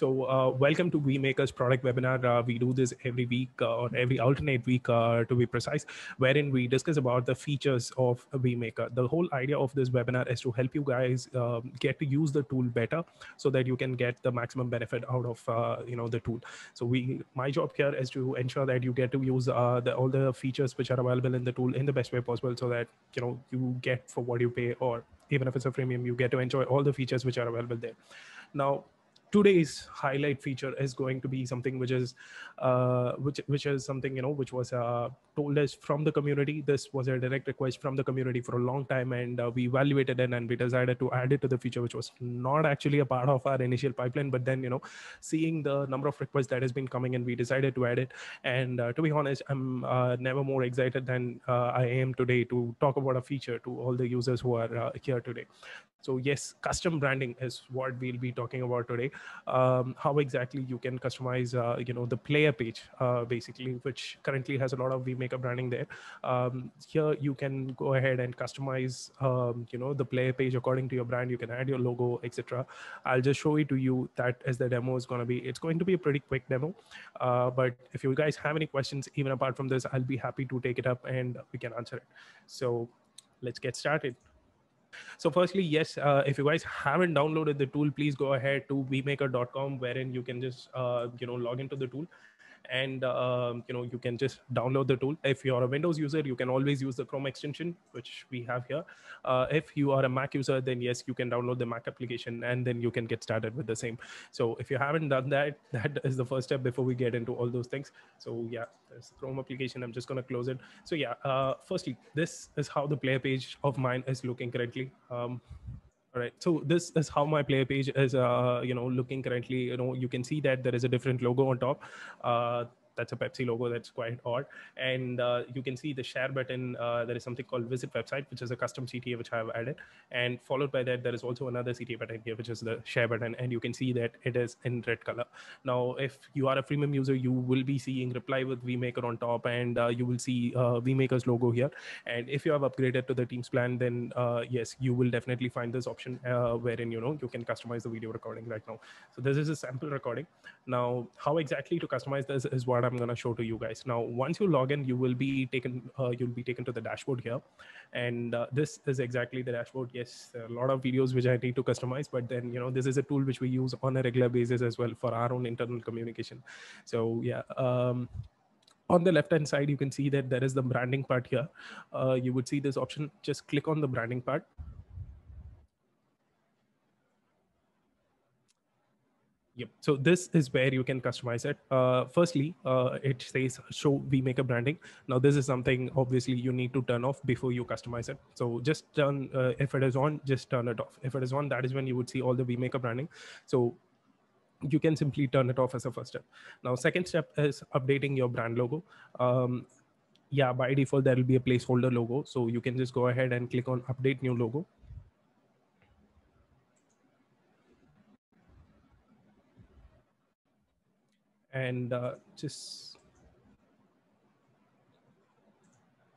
Welcome to VMaker's product webinar. We do this every week or every alternate week to be precise, wherein we discuss about the features of VMaker. The whole idea of this webinar is to help you guys get to use the tool better so that you can get the maximum benefit out of the tool. So my job here is to ensure that you get to use all the features which are available in the tool in the best way possible, so that you get for what you pay, or even if it's a freemium, you get to enjoy all the features which are available there. Now, today's highlight feature is going to be something which is which is something which was told us from the community. This was a direct request from the community for a long time, and we evaluated it and we decided to add it to the feature, which was not actually a part of our initial pipeline. But then seeing the number of requests that has been coming in, we decided to add it. And to be honest, I'm never more excited than I am today to talk about a feature to all the users who are here today. So yes, custom branding is what we'll be talking about today. How exactly you can customize, the player page, basically, which currently has a lot of VMaker branding there. Here you can go ahead and customize, the player page according to your brand. You can add your logo, etc. I'll just show it to you. That is the demo is going to be. It's going to be a pretty quick demo. But if you guys have any questions, even apart from this, I'll be happy to take it up and we can answer it. So let's get started. So firstly, yes, if you guys haven't downloaded the tool, please go ahead to vmaker.com, wherein you can just log into the tool, and you can just download the tool. If you're a Windows user, you can always use the Chrome extension, which we have here. If you are a Mac user, then yes, you can download the Mac application and then you can get started with the same. So if you haven't done that, that is the first step before we get into all those things. So yeah, there's the Chrome application. I'm just going to close it. So yeah, firstly, this is how the player page of mine is looking currently. All right, so this is how my player page is, looking currently. You can see that there is a different logo on top. That's a Pepsi logo. That's quite odd. And you can see the share button. There is something called visit website, which is a custom CTA which I have added. And followed by that, there is also another CTA button here, which is the share button. And you can see that it is in red color. Now, if you are a freemium user, you will be seeing reply with VMaker on top, and you will see VMaker's logo here. And if you have upgraded to the Teams plan, then yes, you will definitely find this option wherein you can customize the video recording right now. So this is a sample recording. Now, how exactly to customize this is what I'm going to show to you guys. Now, once you log in, you'll be taken to the dashboard here, and this is exactly the dashboard. Yes, there are a lot of videos which I need to customize, but then this is a tool which we use on a regular basis as well for our own internal communication. So yeah. On the left hand side, you can see that there is the branding part here. You would see this option. Just click on the branding part. Yep. So this is where you can customize it. Firstly, it says show VMaker branding. Now this is something obviously you need to turn off before you customize it. So just turn, if it is on, just turn it off. If it is on, that is when you would see all the VMaker branding. So you can simply turn it off as a first step. Now, second step is updating your brand logo. Yeah, by default, there will be a placeholder logo. So you can just go ahead and click on update new logo. And just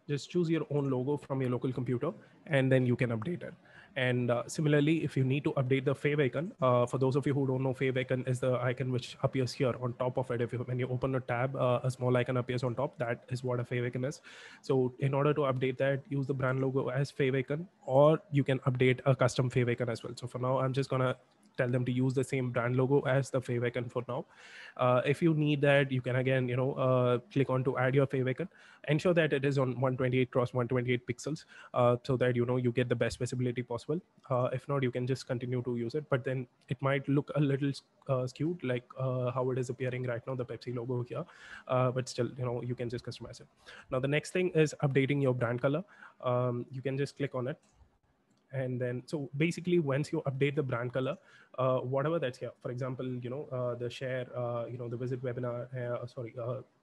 choose your own logo from your local computer, and then you can update it. And similarly, if you need to update the fave icon, for those of you who don't know, fave icon is the icon which appears here on top of it. When you open a tab, a small icon appears on top. That is what a fave icon is. So in order to update that, use the brand logo as fave icon, or you can update a custom fave icon as well. So for now, I'm just gonna tell them to use the same brand logo as the fave icon for now. If you need that, you can again click on to add your fave icon. Ensure that it is on 128 cross 128 pixels, so that you get the best visibility possible. If not, you can just continue to use it, but then it might look a little skewed, like how it is appearing right now, the Pepsi logo here, but still you can just customize it. Now the next thing is updating your brand color. You can just click on it. And then, so basically, once you update the brand color, whatever that's here, for example, the share, the visit webinar,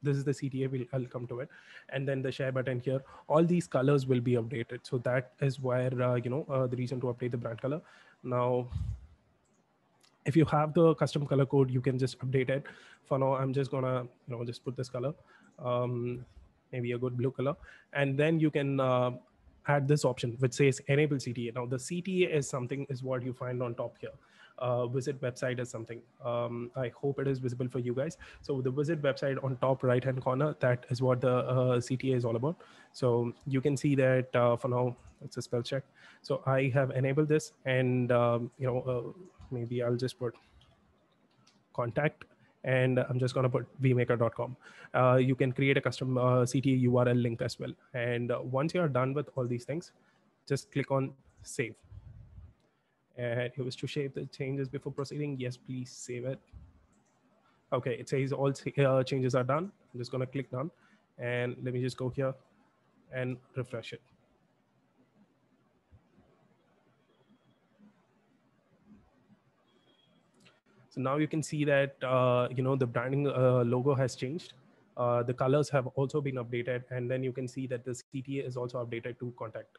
this is the CTA, I'll come to it. And then the share button here, all these colors will be updated. So that is where, the reason to update the brand color. Now, if you have the custom color code, you can just update it. For now, I'm just gonna, just put this color, maybe a good blue color. And then you can, add this option which says enable CTA. Now the CTA is what you find on top here. visit website is something. I hope it is visible for you guys. So the visit website on top right hand corner, that is what the CTA is all about. So you can see that for now, it's a spell check. So I have enabled this, and maybe I'll just put contact, and I'm just going to put vmaker.com. You can create a custom CTA URL link as well. And once you're done with all these things, just click on save. And it was to save the changes before proceeding. Yes, please save it. Okay, it says all changes are done. I'm just going to click done. And let me just go here and refresh it. So now you can see that, the branding logo has changed. The colors have also been updated. And then you can see that the CTA is also updated to contact,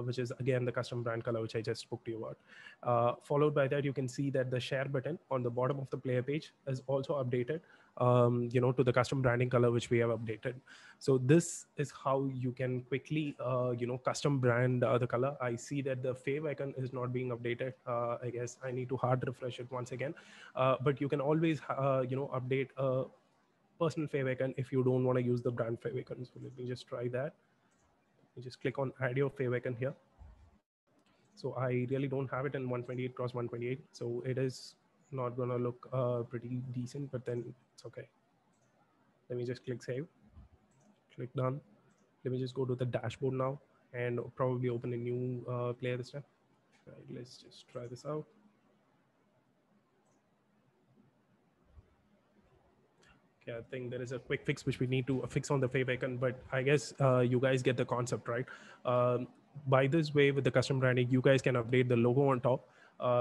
which is again the custom brand color, which I just spoke to you about. Followed by that, you can see that the share button on the bottom of the player page is also updated, to the custom branding color, which we have updated. So this is how you can quickly, custom brand the color. I see that the fave icon is not being updated. I guess I need to hard refresh it once again. But you can always, update a personal fave icon if you don't want to use the brand fave icon. So let me just try that. You just click on add your fave icon here. So I really don't have it in 128 cross 128. So it is not gonna look pretty decent, but then it's okay. Let me just click save, click done. Let me just go to the dashboard now and probably open a new player this time. Right, let's just try this out. Okay, I think there is a quick fix which we need to fix on the fave icon, but I guess you guys get the concept, right? By this way, with the custom branding, you guys can update the logo on top.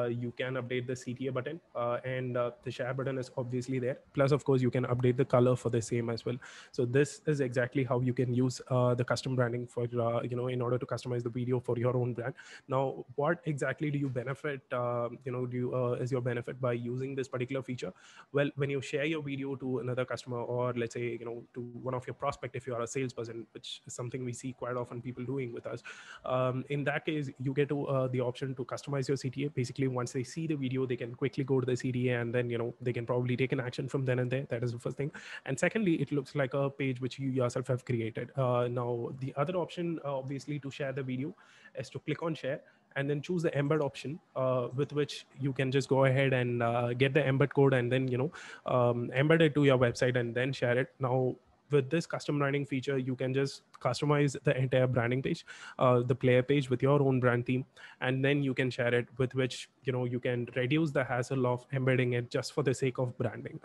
You can update the CTA button, and the share button is obviously there. Plus, of course, you can update the color for the same as well. So this is exactly how you can use the custom branding for, in order to customize the video for your own brand. Now, what exactly do you benefit, is your benefit by using this particular feature? Well, when you share your video to another customer, or let's say, to one of your prospect, if you are a salesperson, which is something we see quite often people doing with us, in that case, you get to the option to customize your CTA. Basically, once they see the video, they can quickly go to the CTA, and then, they can probably take an action from then and there. That is the first thing. And secondly, it looks like a page which you yourself have created. Now, the other option, obviously, to share the video is to click on share and then choose the embed option, with which you can just go ahead and get the embed code, and then, embed it to your website and then share it. Now, with this custom branding feature, you can just customize the entire branding page, the player page with your own brand theme, and then you can share it, with which, you can reduce the hassle of embedding it just for the sake of branding.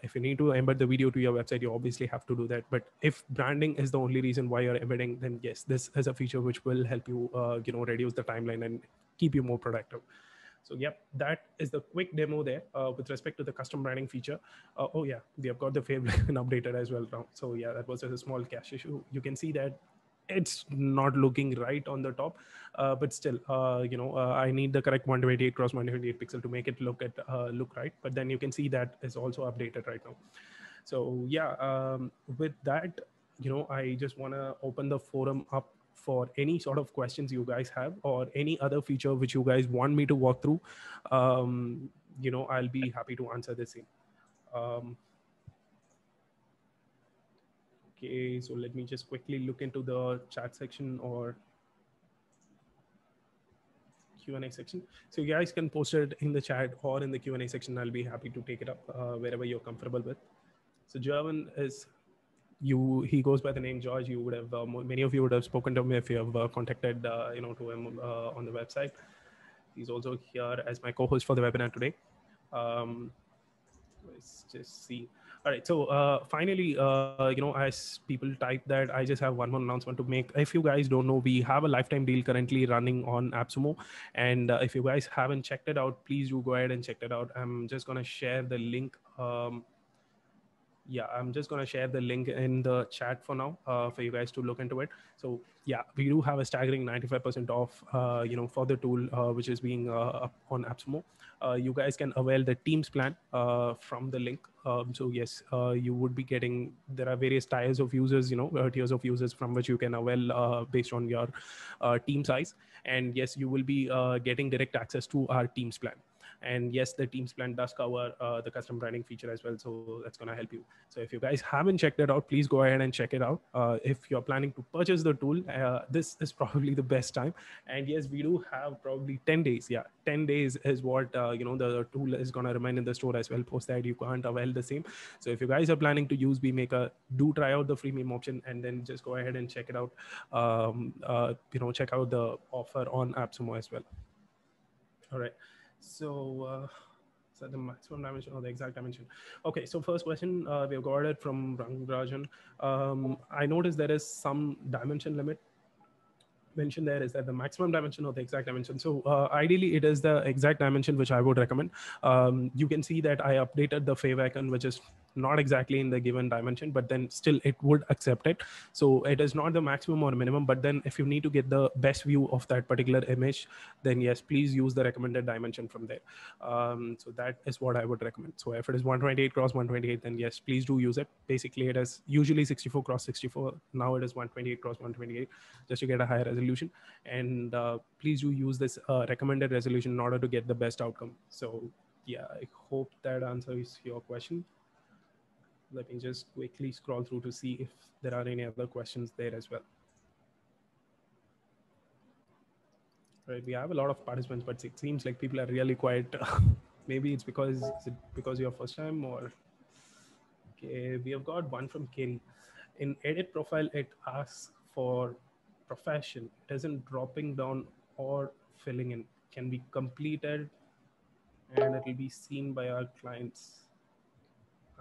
If you need to embed the video to your website, you obviously have to do that. But if branding is the only reason why you're embedding, then yes, this is a feature which will help you, reduce the timeline and keep you more productive. So yep, that is the quick demo there with respect to the custom branding feature. Oh yeah, we have got the favorite updated as well now. So yeah, that was a small cache issue. You can see that it's not looking right on the top, but still, I need the correct 128 cross 128 pixel to make it look right. But then you can see that is also updated right now. So yeah, with that, I just want to open the forum up for any sort of questions you guys have, or any other feature which you guys want me to walk through. I'll be happy to answer the same. Okay, so let me just quickly look into the chat section or Q&A section. So you guys can post it in the chat or in the Q&A section. I'll be happy to take it up wherever you're comfortable with. So Jervin is, he goes by the name George. You would have, many of you would have spoken to him if you have contacted, to him on the website. He's also here as my co-host for the webinar today. Let's just see. All right. So finally, as people type that, I just have one more announcement to make. If you guys don't know, we have a lifetime deal currently running on AppSumo. And if you guys haven't checked it out, please do go ahead and check it out. I'm just going to share the link. Yeah, I'm just going to share the link in the chat for now for you guys to look into it. So yeah, we do have a staggering 95% off, for the tool, which is being up on AppSumo. You guys can avail the Teams plan from the link. So yes, you would be getting, there are various tiers of users, tiers of users from which you can avail based on your team size. And yes, you will be getting direct access to our Teams plan. And yes, the Teams plan does cover the custom branding feature as well, so that's going to help you. So if you guys haven't checked it out, please go ahead and check it out. If you're planning to purchase the tool, this is probably the best time. And yes, we do have probably 10 days. Yeah, 10 days is what the tool is going to remain in the store as well. Post that, you can't avail the same. So if you guys are planning to use BeMaker, do try out the freemium option and then just go ahead and check it out. Check out the offer on AppSumo as well. All right. So so the maximum dimension or the exact dimension. Okay, so first question, we've got it from Rangrajan. I noticed there is some dimension limit mentioned there. Is that the maximum dimension or the exact dimension? So ideally it is the exact dimension, which I would recommend. You can see that I updated the favicon, which is not exactly in the given dimension, but then still it would accept it. So it is not the maximum or minimum, but then if you need to get the best view of that particular image, then yes, please use the recommended dimension from there. So that is what I would recommend. So if it is 128 cross 128, then yes, please do use it. Basically it is usually 64 cross 64. Now it is 128 cross 128, just to get a higher resolution. And please do use this recommended resolution in order to get the best outcome. So yeah, I hope that answers your question. Let me just quickly scroll through to see if there are any other questions there as well. Right, we have a lot of participants, but it seems like people are really quiet. Maybe it's because your first time, or okay, we have got one from Kerry. In edit profile, it asks for profession. It isn't dropping down or filling in. Can be completed and it will be seen by our clients.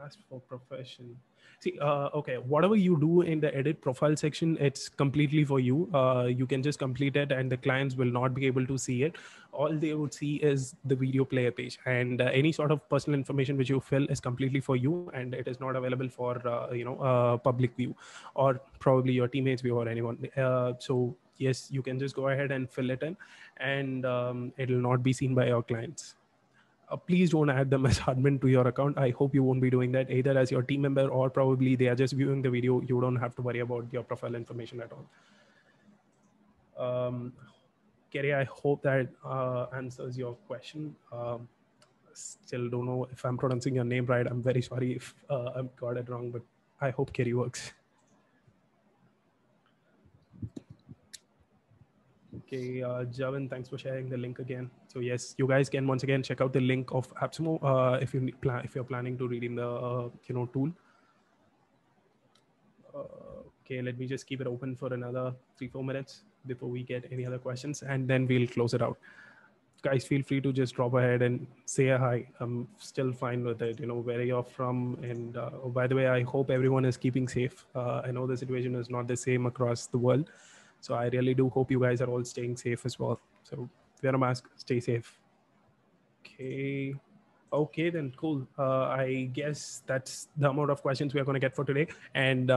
Ask for profession. See, okay, whatever you do in the edit profile section, it's completely for you. You can just complete it and the clients will not be able to see it. All they would see is the video player page, and any sort of personal information which you fill is completely for you, and it is not available for public view or probably your teammates view or anyone. So yes, you can just go ahead and fill it in, and it will not be seen by your clients. Please don't add them as admin to your account. I hope you won't be doing that either as your team member, or probably they are just viewing the video. You don't have to worry about your profile information at all. Kerry, I hope that answers your question. Still don't know if I'm pronouncing your name right. I'm very sorry if I've got it wrong, but I hope Kerry works. Okay, Javan, thanks for sharing the link again. So yes, you guys can once again check out the link of AppSumo if you're planning to redeem the tool. Okay, let me just keep it open for another 3-4 minutes before we get any other questions, and then we'll close it out. Guys, feel free to just drop ahead and say a hi. I'm still fine with it, where you're from. And oh, by the way, I hope everyone is keeping safe. I know the situation is not the same across the world, so I really do hope you guys are all staying safe as well. So wear a mask, stay safe. Okay, then cool. I guess that's the amount of questions we are going to get for today. And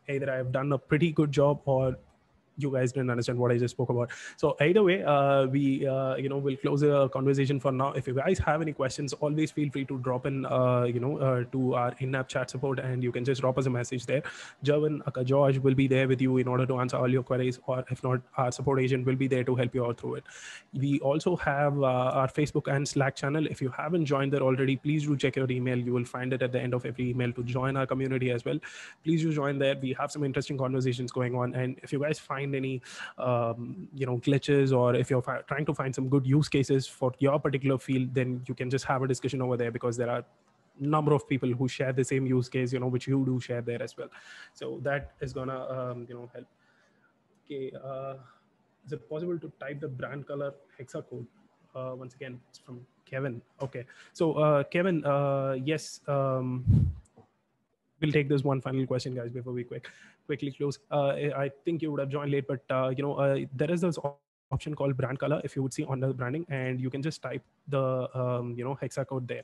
either I've done a pretty good job, or you guys didn't understand what I just spoke about. So either way, we'll close the conversation for now. If you guys have any questions, always feel free to drop in, to our in-app chat support, and you can just drop us a message there. Jervin, George will be there with you in order to answer all your queries, or if not, our support agent will be there to help you out through it. We also have our Facebook and Slack channel. If you haven't joined there already, please do check your email. You will find it at the end of every email to join our community as well. Please do join there. We have some interesting conversations going on, and if you guys find any glitches, or if you're trying to find some good use cases for your particular field, then you can just have a discussion over there, because there are number of people who share the same use case, which you do share there as well. So that is gonna help. Okay, is it possible to type the brand color hexa code? Once again, it's from Kevin. Okay, so Kevin, yes, we'll take this one final question, guys, before we quickly close. I think you would have joined late, but there is this option called brand color, if you would see under the branding, and you can just type the hexa code there,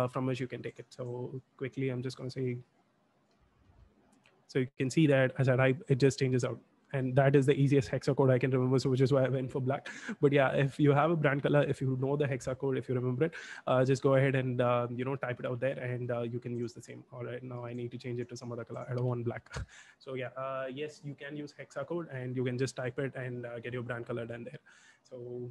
from which you can take it. So quickly, I'm just going to say, so you can see that as I type, it just changes out. And that is the easiest hexa code I can remember, so which is why I went for black. But yeah, if you have a brand color, if you know the hexa code, if you remember it, just go ahead and type it out there, and you can use the same. All right, now I need to change it to some other color. I don't want black. So yeah, yes, you can use hexa code, and you can just type it and get your brand color done there. So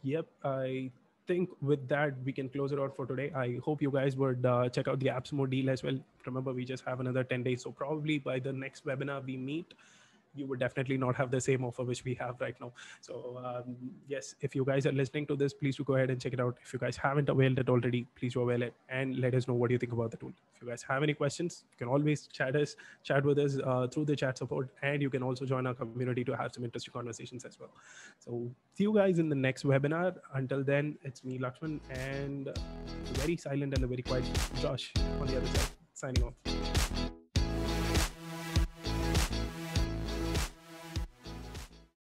yep, I think with that we can close it out for today. I hope you guys would check out the AppsMore deal as well. Remember, we just have another 10 days, so probably by the next webinar we meet, you would definitely not have the same offer which we have right now. So yes, if you guys are listening to this, please do go ahead and check it out. If you guys haven't availed it already, please do avail it and let us know what you think about the tool. If you guys have any questions, you can always chat with us through the chat support, and you can also join our community to have some interesting conversations as well. So see you guys in the next webinar. Until then, it's me, Lakshman, and very silent and a very quiet Josh on the other side, signing off.